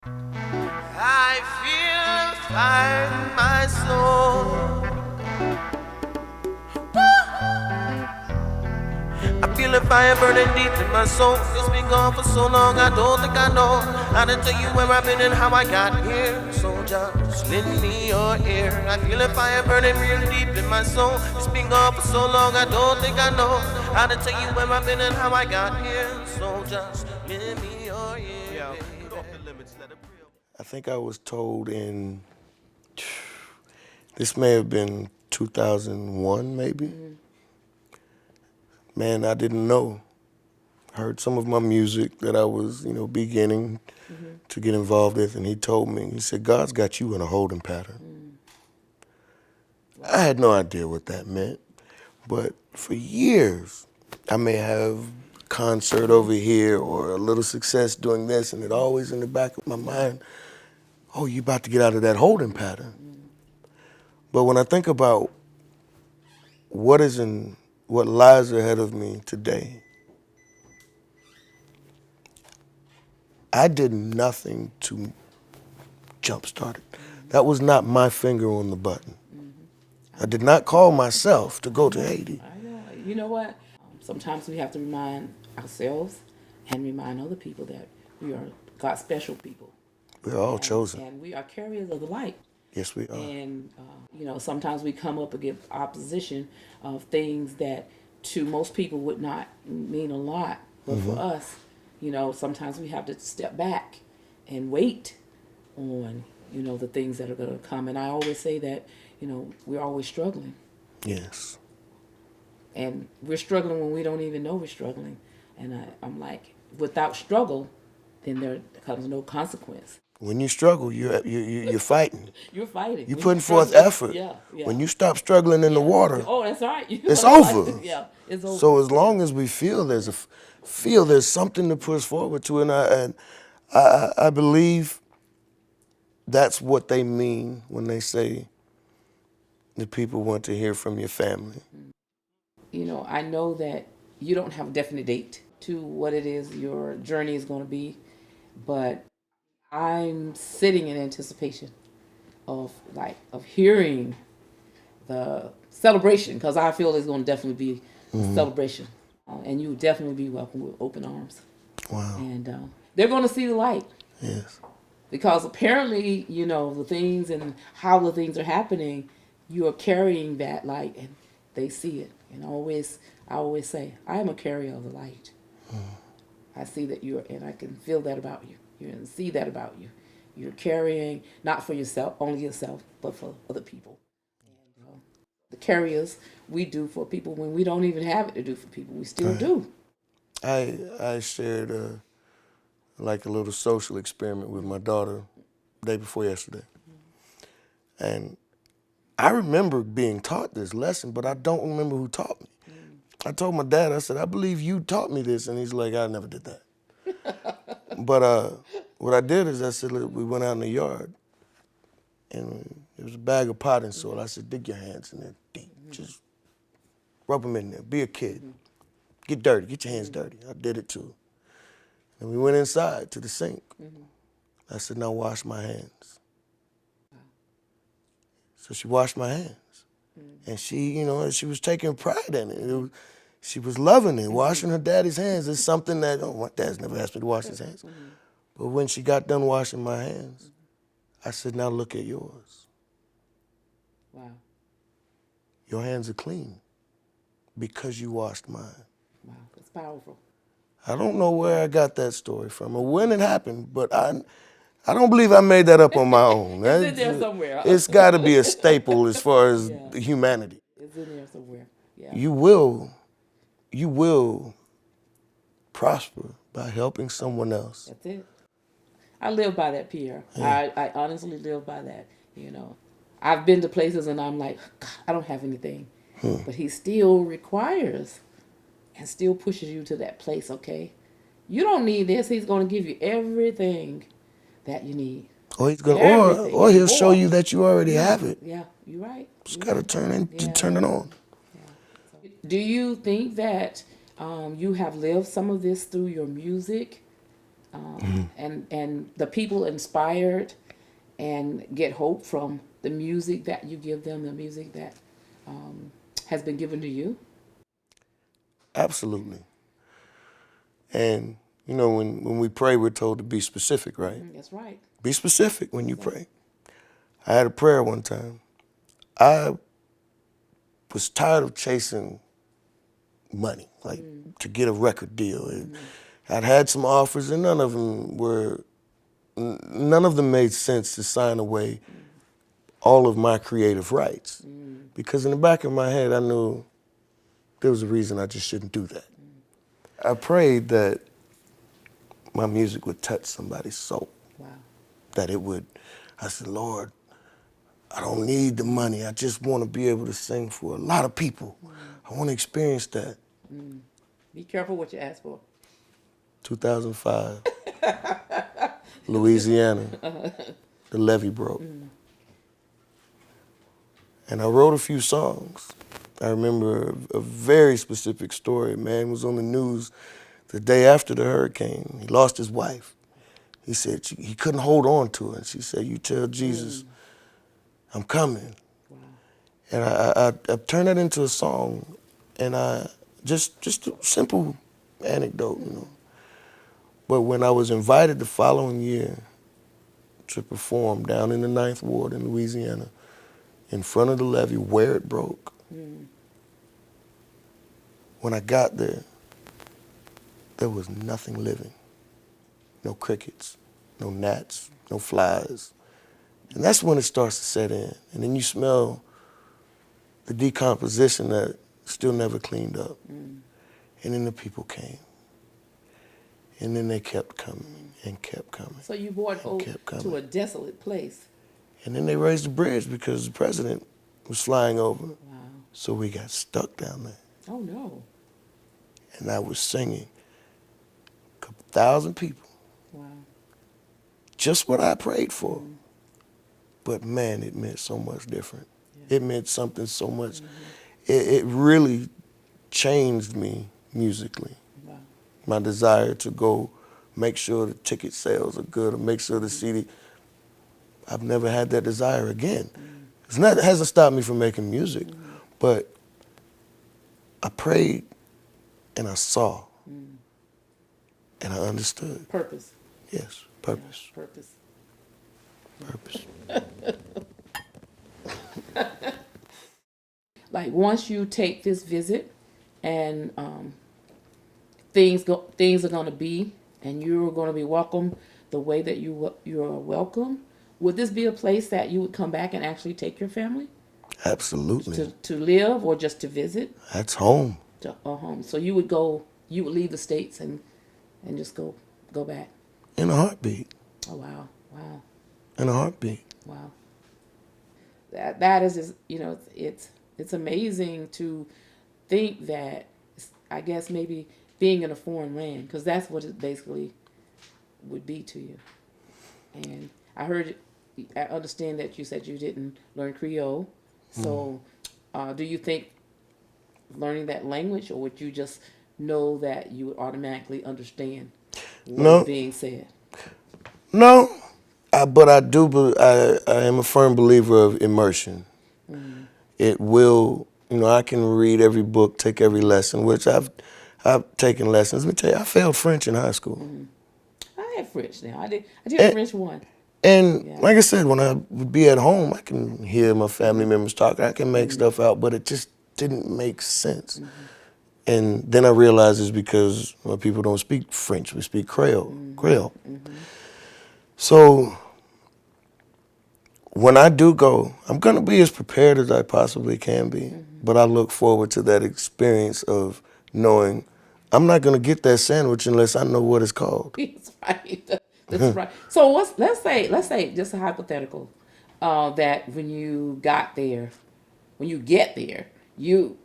I feel a fire in my soul. I feel a fire burning deep in my soul. It's been gone for so long, I don't think I know how to tell you where I've been and how I got here. So just lend me your ear. I feel a fire burning real deep in my soul. It's been gone for so long, I don't think I know how to tell you where I've been and how I got here. So just lend me your ear. Yeah, cut off the limits, let it real. I think I was told in, this may have been 2001 maybe. Man, I didn't know. Heard some of my music that I was, beginning to get involved with, and he told me, he said, God's got you in a holding pattern. I had no idea what that meant, but for years, I may have a concert over here or a little success doing this, and it always in the back of my mind, oh, you about to get out of that holding pattern. But when I think about what lies ahead of me today, I did nothing to jumpstart it. That was not my finger on the button. I did not call myself to go to Haiti. I know. You know what? Sometimes we have to remind ourselves and remind other people that we are God's special people. We're all chosen. And we are carriers of the light. Yes, we are. And, sometimes we come up against opposition of things that to most people would not mean a lot. But for us, sometimes we have to step back and wait on, the things that are going to come. And I always say that, we're always struggling. Yes. And we're struggling when we don't even know we're struggling. And I'm like, without struggle, then there comes no consequence. When you struggle, you're fighting. You're fighting. You're putting forth effort. Yeah. When you stop struggling in the water, oh, that's right. It's over. Yeah, it's over. So as long as we feel there's something to push forward to, and I believe that's what they mean when they say the people want to hear from your family. I know that you don't have a definite date to what it is your journey is going to be, but I'm sitting in anticipation of hearing the celebration, because I feel it's going to definitely be a celebration, and you will definitely be welcome with open arms. Wow. And they're going to see the light. Yes. Because apparently, the things and how the things are happening, you are carrying that light, and they see it. And I always say, I am a carrier of the light. I see that and I can feel that about you. You can see that about you. You're carrying not for yourself, only yourself, but for other people. And the carriers we do for people when we don't even have it to do for people, we still do. I shared like a little social experiment with my daughter day before yesterday. And I remember being taught this lesson, but I don't remember who taught me. I told my dad, I said, I believe you taught me this. And he's like, I never did that. But what I did is I said, look, we went out in the yard, and there was a bag of potting soil. I said, dig your hands in there deep. Just rub them in there. Be a kid. Get dirty. Get your hands dirty. I did it too. And we went inside to the sink. I said, now wash my hands. So she washed my hands. And she, she was taking pride in it. She was loving it. Washing her daddy's hands is something that, my dad's never asked me to wash his hands. But when she got done washing my hands, I said, now look at yours. Wow. Your hands are clean because you washed mine. Wow, that's powerful. I don't know where I got that story from or when it happened, but I don't believe I made that up on my own. It's in there somewhere. It's got to be a staple as far as humanity. It's in there somewhere. Yeah. You will prosper by helping someone else. That's it. I live by that, Pierre. Yeah. I honestly live by that. I've been to places and I'm like, God, I don't have anything. But he still requires and still pushes you to that place, okay? You don't need this. He's going to give you everything that you need. Or he'll show you that you already have it. Yeah, you're right. Just got to turn it on. Yeah. Do you think that you have lived some of this through your music? and the people inspired and get hope from the music that you give them, the music that has been given to you? Absolutely. And when we pray, we're told to be specific, right? That's right. Be specific when you pray. I had a prayer one time. I was tired of chasing money, like to get a record deal. I'd had some offers, and none of them made sense to sign away all of my creative rights. Because in the back of my head, I knew there was a reason I just shouldn't do that. I prayed that my music would touch somebody's soul. Wow. That it would, I said, Lord, I don't need the money. I just want to be able to sing for a lot of people. I want to experience that. Be careful what you ask for. 2005, Louisiana, the levee broke. And I wrote a few songs. I remember a very specific story. A man was on the news the day after the hurricane. He lost his wife. He said he couldn't hold on to her. And she said, you tell Jesus, I'm coming. Wow. And I turned that into a song. And I just a simple anecdote, But when I was invited the following year to perform down in the 9th Ward in Louisiana, in front of the levee where it broke, when I got there was nothing living. No crickets, no gnats, no flies. And that's when it starts to set in. And then you smell the decomposition that still never cleaned up. And then the people came. And then they kept coming and kept coming. So you brought hope to a desolate place. And then they raised the bridge because the president was flying over. Wow. So we got stuck down there. Oh, no. And I was singing. A couple thousand people. Wow. Just what I prayed for. But man, it meant so much different. Yeah. It meant something so much. It really changed me musically. Wow. My desire to go make sure the ticket sales are good or make sure the CD. I've never had that desire again. It hasn't stopped me from making music, but I prayed and I saw and I understood. Purpose. Yes, purpose. Yeah, purpose. Purpose. Like once you take this visit and things are going to be, and you're going to be welcome the way that you are welcome, would this be a place that you would come back and actually take your family? Absolutely. To live or just to visit? That's home. To a home. So you would leave the States and just go back? In a heartbeat. Oh, wow. Wow. In a heartbeat. Wow. That is, it's amazing to think that, I guess maybe being in a foreign land, because that's what it basically would be to you. And I understand that you said you didn't learn Creole. So do you think learning that language, or would you just know that you would automatically understand what is being said? No, but I do. I am a firm believer of immersion. It will, I can read every book, take every lesson, which I've taken lessons. Let me tell you, I failed French in high school. I had French now. I did French 1. And like I said, when I would be at home, I can hear my family members talk. I can make stuff out, but it just didn't make sense. And then I realized it's because people don't speak French. We speak Creole. So when I do go, I'm going to be as prepared as I possibly can be. But I look forward to that experience of knowing I'm not going to get that sandwich unless I know what it's called. That's right. That's right. So let's say just a hypothetical, that when you get there, you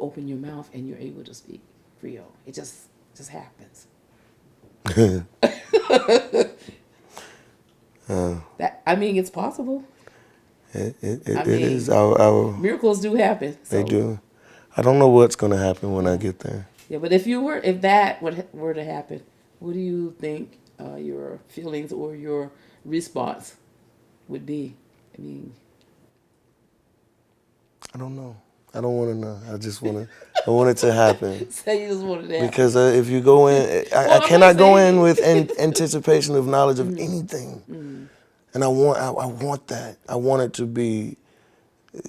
open your mouth and you're able to speak Creole. It just happens. It's possible. It is. Our miracles do happen. So. They do. I don't know what's going to happen when I get there. Yeah, but if that were to happen, What do you think your feelings or your response would be? I mean, I don't know. I don't want to know. I just want to. I want it to happen. say you just wanted to happen. Because if you go in, I Well, I'm cannot not go saying- in with anticipation of knowledge of anything. And I want that. I want it to be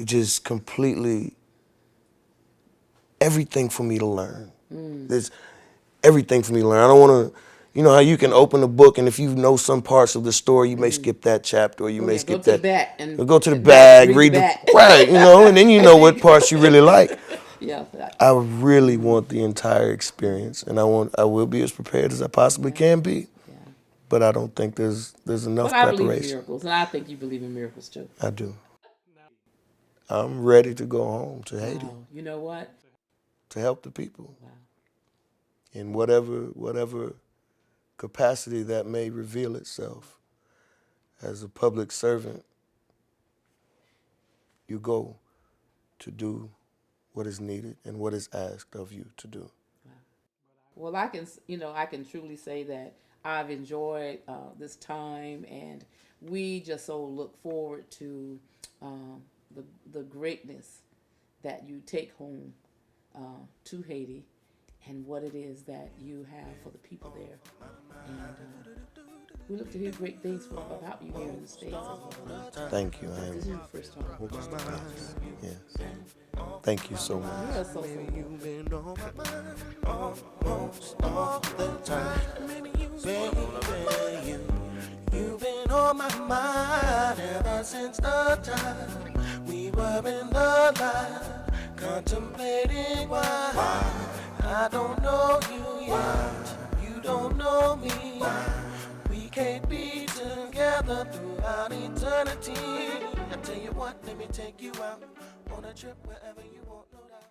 just completely everything for me to learn. There's everything for me to learn. I don't want to, you know how you can open a book and if you know some parts of the story, you may skip that chapter or you may Yeah, skip go to that. the back and Go to the and back, read read the the back. right, you know, and then you know what parts you really like. Yeah. I really want the entire experience, and I will be as prepared as I possibly can be. Yeah. But I don't think there's enough But I believe in preparation. miracles, and I think you believe in miracles too. I do. I'm ready to go home to Haiti Wow. You know what? to help the people Wow. in whatever capacity that may reveal itself. As a public servant, you go to do what is needed and what is asked of you to do. Well, I can truly say that I've enjoyed this time, and we just so look forward to um, the greatness that you take home to Haiti, and what it is that you have for the people there. And we look to hear great things about you here in the States as well. Thank you. This is your first time. Yes. Thank you so much. You are so You've been on my mind almost all the time. Baby, you've been on my mind ever since the time we were in the line, contemplating why I don't know you yet. You don't know me. We can't be together throughout eternity. I tell you what, let me take you out on a trip wherever you want, no doubt.